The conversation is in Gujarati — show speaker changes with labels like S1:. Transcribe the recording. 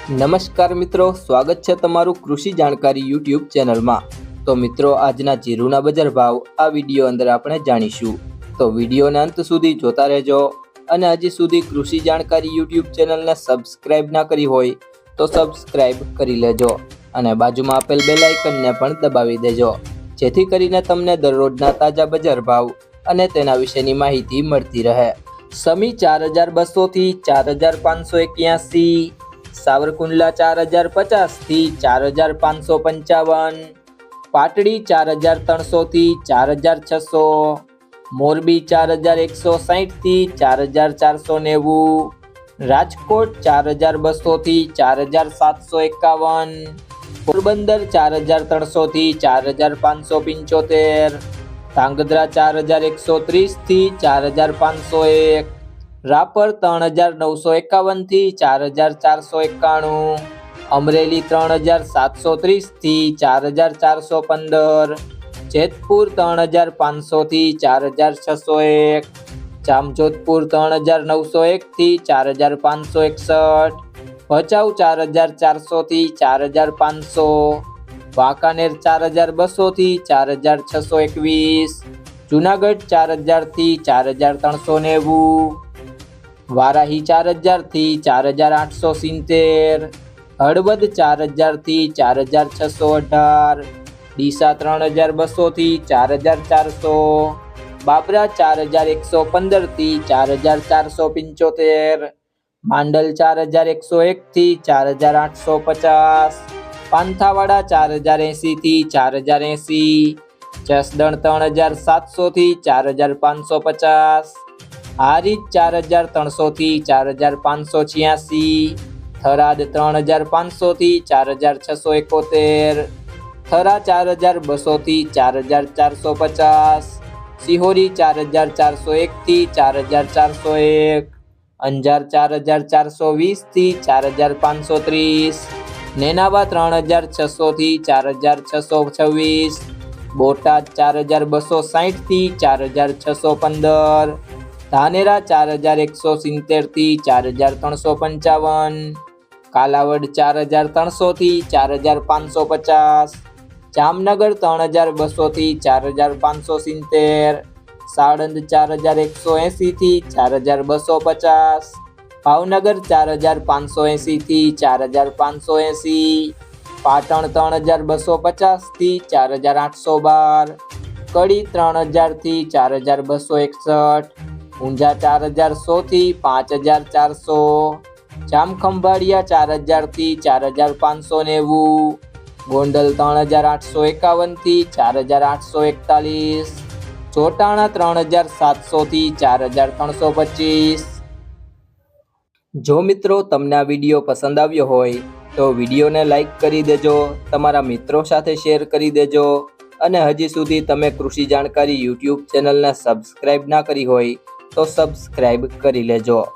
S1: નમસ્કાર મિત્રો, સ્વાગત છે તમારું કૃષિ જાણકારી યુટ્યુબ ચેનલમાં। તો મિત્રો, આજના જીરુના બજાર ભાવ આ વિડીયો અંદર આપણે જાણીશું, તો વિડીયોને અંત સુધી જોતા રહેજો। અને હજી સુધી કૃષિ જાણકારી યુટ્યુબ ચેનલને સબસ્ક્રાઇબ ના કરી હોય તો સબસ્ક્રાઇબ કરી લેજો અને બાજુમાં આપેલ બેલ આઇકનને પણ દબાવી દેજો, જેથી કરીને તમને દરરોજના તાજા બજાર ભાવ અને તેના વિશેની માહિતી મળતી રહે। સમી 4200 થી 4581, સાવરકુંડલા 4050 થી 4555, પાટડી 4300 થી 4600, મોરબી 4160 થી 4490, રાજકોટ 4200 થી 4751, પોરબંદર 4300 થી 4575, ધાંગધ્રા 4130 થી 4501, રાપર 3951 થી 4491, અમરેલી 3730 થી 4415, જેતપુર 3500 થી 4601, જામજોધપુર 3901 થી 4561, ભચાઉ 4400 થી 4500, વાંકાનેર 4200 થી 4621, જુનાગઢ 4000 થી 4390, વારાહી 4000 થી 4870, હળવદ 4000 થી 4618, ડીસા 3200 થી 4400, બાબરા 4115 થી 4475, માંડલ 4101 થી 4850, પાંથાવાડા 4080 થી 4080, જસદણ 3700 થી 4550, હારીજ 4300 થી 4586, થરાદ 3500 થી 4671, થરા 4200 થી 4450, સિહોરી 4401 થી 4401, અંજાર 4420 થી 4530, નેનાવા 3600 થી 4626, બોટાદ 4260 થી 4615, ધાનેરા 4170 થી 4355, કાલાવડ 4300 થી 4550, જામનગર 3200 થી 4570, સાણંદ 4180 થી 4250, ભાવનગર 4580 થી 4580, પાટણ 3250 થી 4812, કડી 3000 થી 4261, ઊંઝા 4100 થી 5400, જામખંભાળિયા 4000 થી 4590, ગોંડલ 3851 થી 4841, જોટાણા 3700 થી 4325। જો મિત્રો તમને આ વિડીયો પસંદ આવ્યો હોય તો વિડીયોને લાઈક કરી દેજો, તમારા મિત્રો સાથે શેર કરી દેજો અને હજી સુધી તમે કૃષિ જાણકારી યુટ્યુબ ચેનલને સબસ્ક્રાઇબ ના કરી હોય તો સબસ્ક્રાઇબ કરી લેજો।